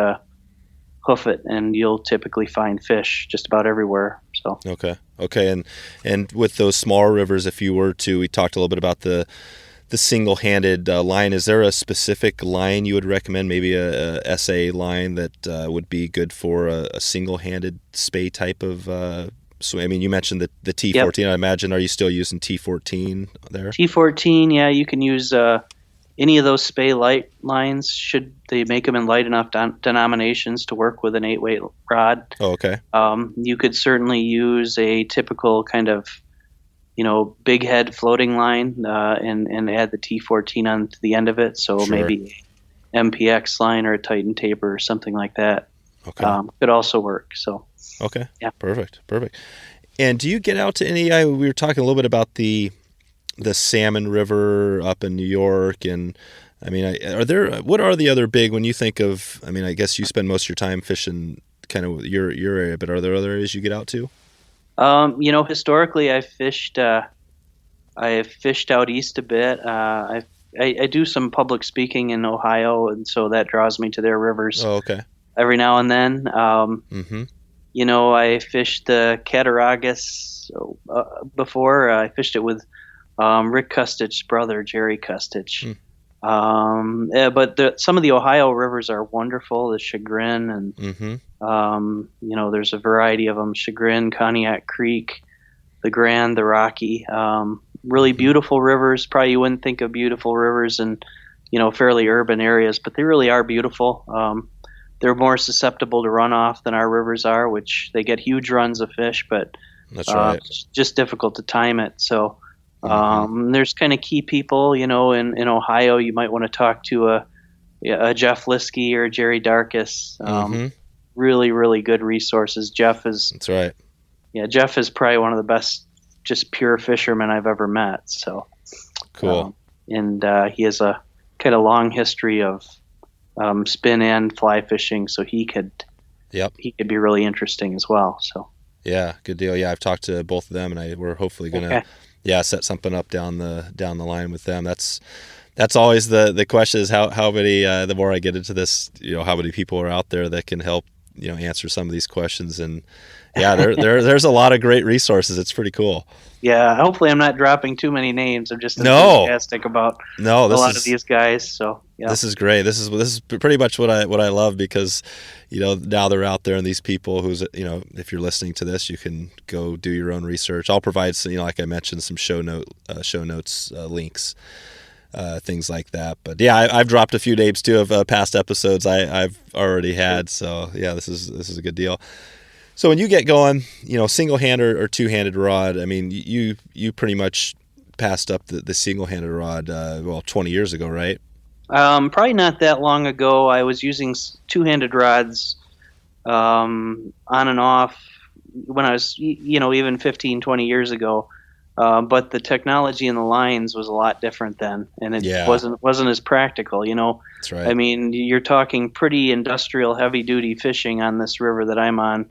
hoof it, and you'll typically find fish just about everywhere. So okay, and with those smaller rivers, if you were to, we talked a little bit about the single-handed line. Is there a specific line you would recommend, maybe a SA line that would be good for a single-handed spey type of? So, I mean, you mentioned the T14. Yep. I imagine, are you still using T14 there? T14, yeah. You can use any of those spey light lines. Should they make them in light enough denominations to work with an 8-weight rod? Oh, okay. You could certainly use a typical kind of, big head floating line and add the T14 onto the end of it. So maybe MPX line or a Titan taper or something like that. Okay. Could also work. So. Okay. Yeah. Perfect. And do you get out to any? We were talking a little bit about the Salmon River up in New York, and I mean, what are the other big, when you think of? I mean, I guess you spend most of your time fishing kind of your area, but are there other areas you get out to? Historically, I have fished out east a bit. I do some public speaking in Ohio, and so that draws me to their rivers Oh, okay. every now and then. Mm-hmm. I fished the Cattaraugus before. I fished it with Rick Custich's brother, Jerry Custich. Mm. But some of the Ohio rivers are wonderful. The Chagrin and there's a variety of them: Chagrin, Cognac Creek, the Grand, the Rocky. Really beautiful rivers. Probably you wouldn't think of beautiful rivers in fairly urban areas, but they really are beautiful. They're more susceptible to runoff than our rivers are, which they get huge runs of fish, but That's right. it's just difficult to time it. So there's kind of key people, in Ohio. You might want to talk to a Jeff Liskey or Jerry Darkus. Really, really good resources. That's right. Yeah, Jeff is probably one of the best, just pure fishermen I've ever met. So cool. And he has a kind of long history of spin and fly fishing, so he could be really interesting as well. So yeah, good deal. Yeah, I've talked to both of them, and we're hopefully gonna set something up down the line with them. That's always the question is how many the more I get into this, how many people are out there that can help answer some of these questions. And yeah, there's a lot of great resources. It's pretty cool. Yeah, hopefully I'm not dropping too many names. I'm just enthusiastic about a lot of these guys. So yeah, this is great. This is pretty much what I love, because now they're out there, and these people who's if you're listening to this, you can go do your own research. I'll provide some, like I mentioned, some show notes links. Things like that. But yeah, I've dropped a few names too of past episodes I've already had. So yeah, this is a good deal. So when you get going, single-handed or two-handed rod, I mean, you pretty much passed up the single-handed rod 20 years ago, right? Probably not that long ago. I was using two-handed rods on and off when I was even 15, 20 years ago. But the technology in the lines was a lot different then, and it wasn't as practical. That's right. I mean, you're talking pretty industrial, heavy-duty fishing on this river that I'm on,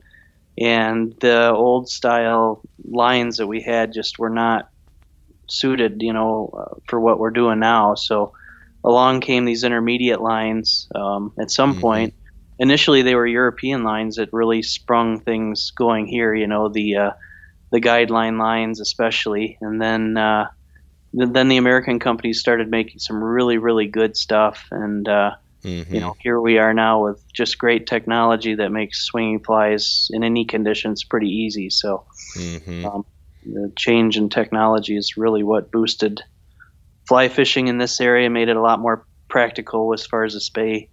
and the old style lines that we had just were not suited, for what we're doing now. So along came these intermediate lines. At some point, initially they were European lines that really sprung things going here. The guideline lines especially, and then the American companies started making some really, really good stuff, and here we are now with just great technology that makes swinging flies in any conditions pretty easy. So the change in technology is really what boosted fly fishing in this area, made it a lot more practical as far as the spay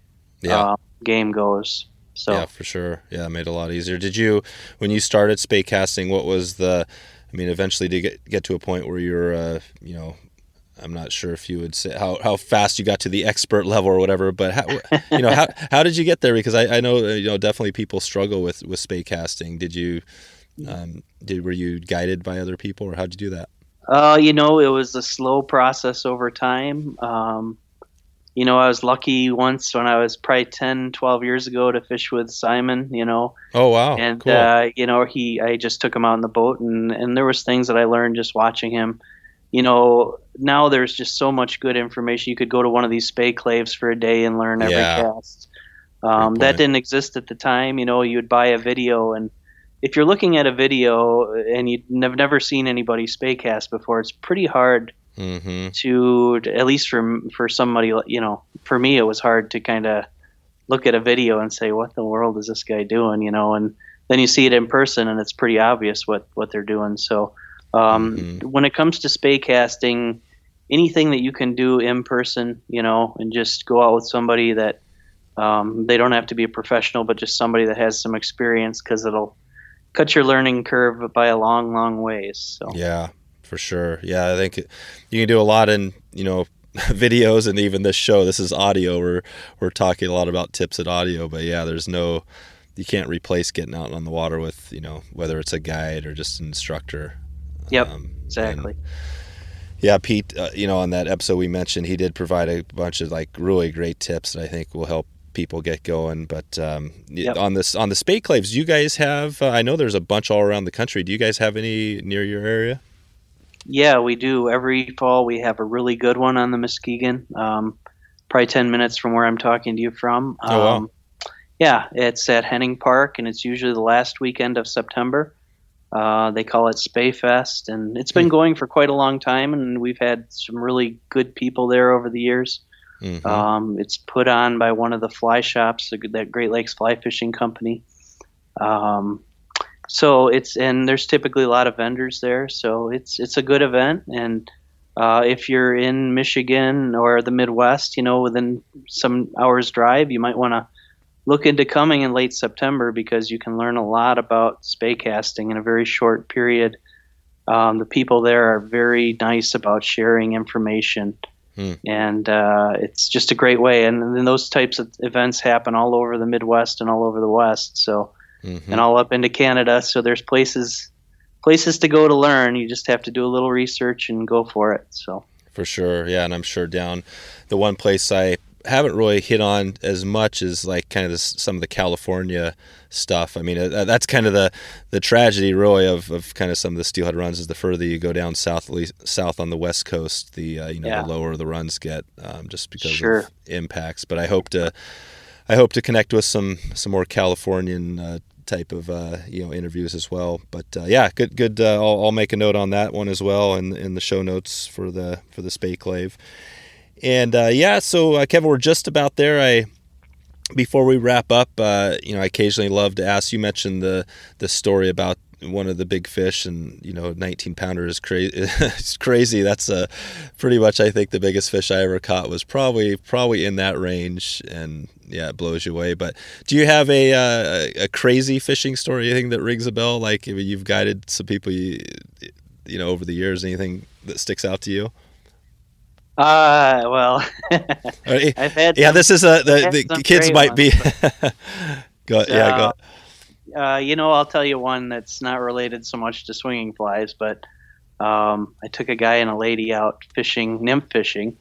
game goes. So. Yeah, for sure. Yeah, it made it a lot easier. Did you, when you started spay casting, what was eventually did you get to a point where you're, I'm not sure if you would say how fast you got to the expert level or whatever, but how did you get there? Because I know, definitely people struggle with spay casting. Did you, were you guided by other people, or how'd you do that? It was a slow process over time. I was lucky once when I was probably 10, 12 years ago to fish with Simon, Oh, wow. And, cool. I just took him out on the boat, and there was things that I learned just watching him. Now there's just so much good information. You could go to one of these spay claves for a day and learn every cast. That didn't exist at the time. You'd buy a video, and if you're looking at a video and you've never seen anybody spay cast before, it's pretty hard to, at least for somebody, for me, it was hard to kind of look at a video and say, what the world is this guy doing? And then you see it in person, and it's pretty obvious what they're doing. So when it comes to spay casting, anything that you can do in person, and just go out with somebody that they don't have to be a professional, but just somebody that has some experience, because it'll cut your learning curve by a long, long ways. So yeah. For sure. Yeah, I think you can do a lot in, videos, and even this show. This is audio. We're talking a lot about tips at audio, but yeah, you can't replace getting out on the water with, whether it's a guide or just an instructor. Yep, exactly. Yeah, Pete, on that episode we mentioned, he did provide a bunch of really great tips that I think will help people get going. But Yep. on the spay claves, you guys have, I know there's a bunch all around the country. Do you guys have any near your area? Yeah, we do. Every fall we have a really good one on the Muskegon, probably 10 minutes from where I'm talking to you from. Oh, wow. Yeah, it's at Henning Park, and it's usually the last weekend of September. They call it Spay Fest, and it's been going for quite a long time, and we've had some really good people there over the years. Mm-hmm. It's put on by one of the fly shops, that Great Lakes Fly Fishing Company. And there's typically a lot of vendors there, so it's a good event. And if you're in Michigan or the Midwest, within some hours drive, you might want to look into coming in late September, because you can learn a lot about spay casting in a very short period. The people there are very nice about sharing information, and it's just a great way. And then those types of events happen all over the Midwest and all over the West, so and all up into Canada. So there's places to go to learn. You just have to do a little research and go for it. So For sure, yeah, and I'm sure down the one place I haven't really hit on as much as like kind of some of the California stuff. I mean, that's kind of the tragedy really of kind of some of the steelhead runs, is the further you go down south on the West Coast, the the lower the runs get, just because of impacts. But I hope to connect with some more Californian type of interviews as well. But good. I'll make a note on that one as well in the show notes for the spay clave. And so Kevin, we're just about there. Before we wrap up, I occasionally love to ask. You mentioned the story about one of the big fish, and 19 pounder is crazy. It's crazy. That's pretty much, I think, the biggest fish I ever caught was probably in that range, and it blows you away. But do you have a crazy fishing story? Anything that rings a bell? Like, if you've guided some people, over the years, anything that sticks out to you? Well, I've had this is the kids might be. Go ahead. I'll tell you one that's not related so much to swinging flies, but I took a guy and a lady out fishing, nymph fishing,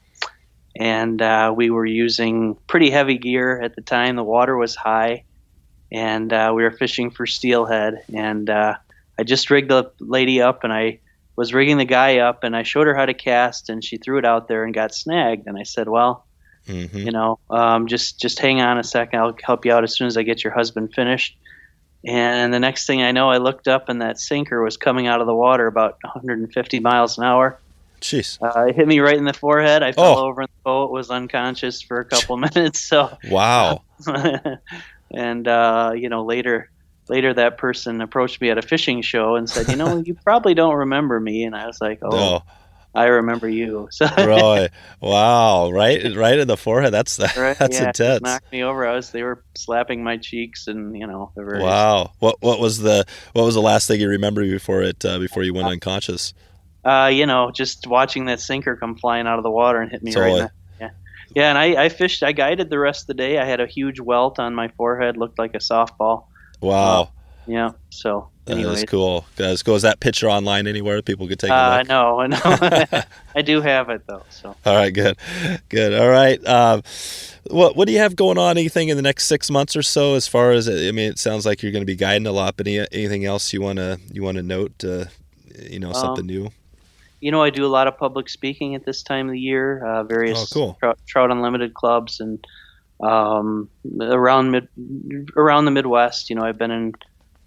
and we were using pretty heavy gear at the time. The water was high, and we were fishing for steelhead, and I just rigged the lady up, and I was rigging the guy up, and I showed her how to cast, and she threw it out there and got snagged. And I said, well, just hang on a second. I'll help you out as soon as I get your husband finished. And the next thing I know, I looked up, and that sinker was coming out of the water about 150 miles an hour. Jeez. It hit me right in the forehead. I fell over in the boat, was unconscious for a couple minutes. So wow. And later that person approached me at a fishing show and said, you probably don't remember me. And I was like, no. I remember you. So really? Wow. Right in the forehead. That's intense. It knocked me over. They were slapping my cheeks, and wow. What was the last thing you remember before you went unconscious? Just watching that sinker come flying out of the water and hit me right in the Yeah, and I fished. I guided the rest of the day. I had a huge welt on my forehead, looked like a softball. Wow. So anyways. That's cool. Is that picture online anywhere people could take a look? No. I do have it though. So. All right, good. All right. What do you have going on? Anything in the next 6 months or so? As far as it sounds like you're going to be guiding a lot. But anything else you want to note? Something new. I do a lot of public speaking at this time of the year. Various Trout Unlimited clubs and around the Midwest. I've been in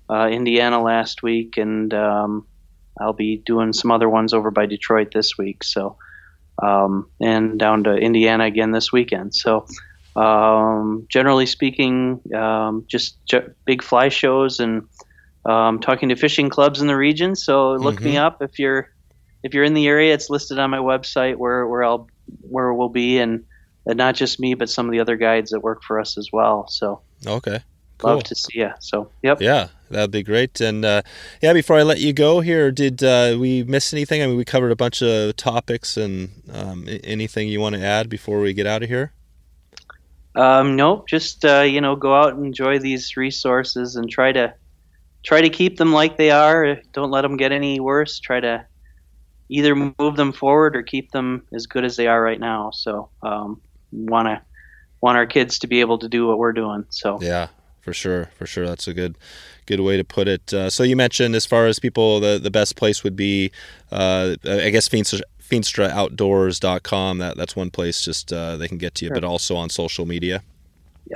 Indiana last week, and I'll be doing some other ones over by Detroit this week. So, and down to Indiana again this weekend. So, generally speaking, just big fly shows and talking to fishing clubs in the region. So look me up if you're in the area. It's listed on my website where we'll be, and not just me, but some of the other guides that work for us as well. So okay, cool. Love to see you. So yep. Yeah, that'd be great. And before I let you go here, did we miss anything? I mean, we covered a bunch of topics, and anything you want to add before we get out of here? Nope. Just go out and enjoy these resources, and try to keep them like they are. Don't let them get any worse. Try to either move them forward or keep them as good as they are right now. So want to want our kids to be able to do what we're doing. So yeah, for sure. That's a good way to put it. So you mentioned, as far as people, the best place would be, I guess, FeenstraOutdoors.com. That's one place just they can get to you, Sure. but also on social media.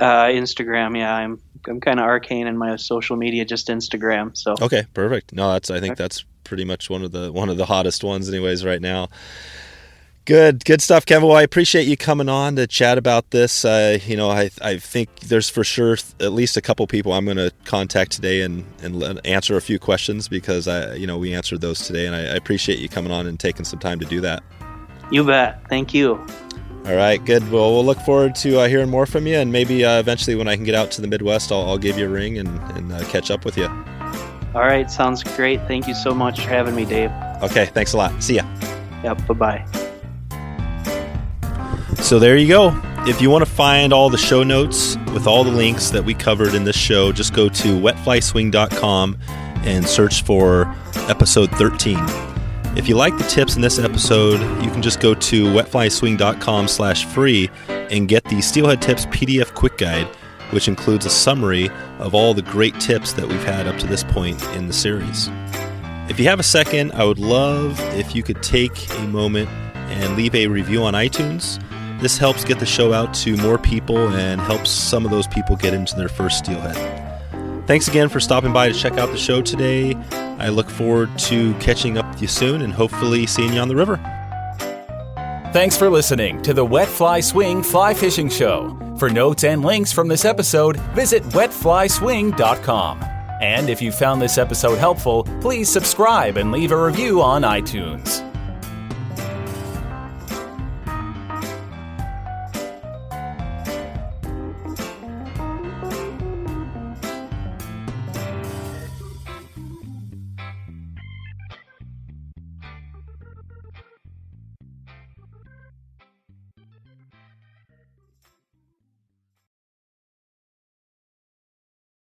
Instagram, yeah, I'm kind of arcane in my social media, just Instagram. So Okay, perfect. No, I think that's pretty much one of the hottest ones, anyways, right now. Good stuff, Kevin. Well, I appreciate you coming on to chat about this. I think there's for sure at least a couple people I'm going to contact today and answer a few questions, because we answered those today, and I appreciate you coming on and taking some time to do that. You bet. Thank you. All right, good. Well, we'll look forward to hearing more from you, and maybe eventually when I can get out to the Midwest, I'll give you a ring and catch up with you. All right, sounds great. Thank you so much for having me, Dave. Okay, thanks a lot. See ya. Yep, bye-bye. So there you go. If you want to find all the show notes with all the links that we covered in this show, just go to wetflyswing.com and search for episode 13. If you like the tips in this episode, you can just go to wetflyswing.com/free and get the Steelhead Tips PDF Quick Guide, which includes a summary of all the great tips that we've had up to this point in the series. If you have a second, I would love if you could take a moment and leave a review on iTunes. This helps get the show out to more people and helps some of those people get into their first steelhead. Thanks again for stopping by to check out the show today. I look forward to catching up with you soon and hopefully seeing you on the river. Thanks for listening to the Wet Fly Swing Fly Fishing Show. For notes and links from this episode, visit wetflyswing.com. And if you found this episode helpful, please subscribe and leave a review on iTunes.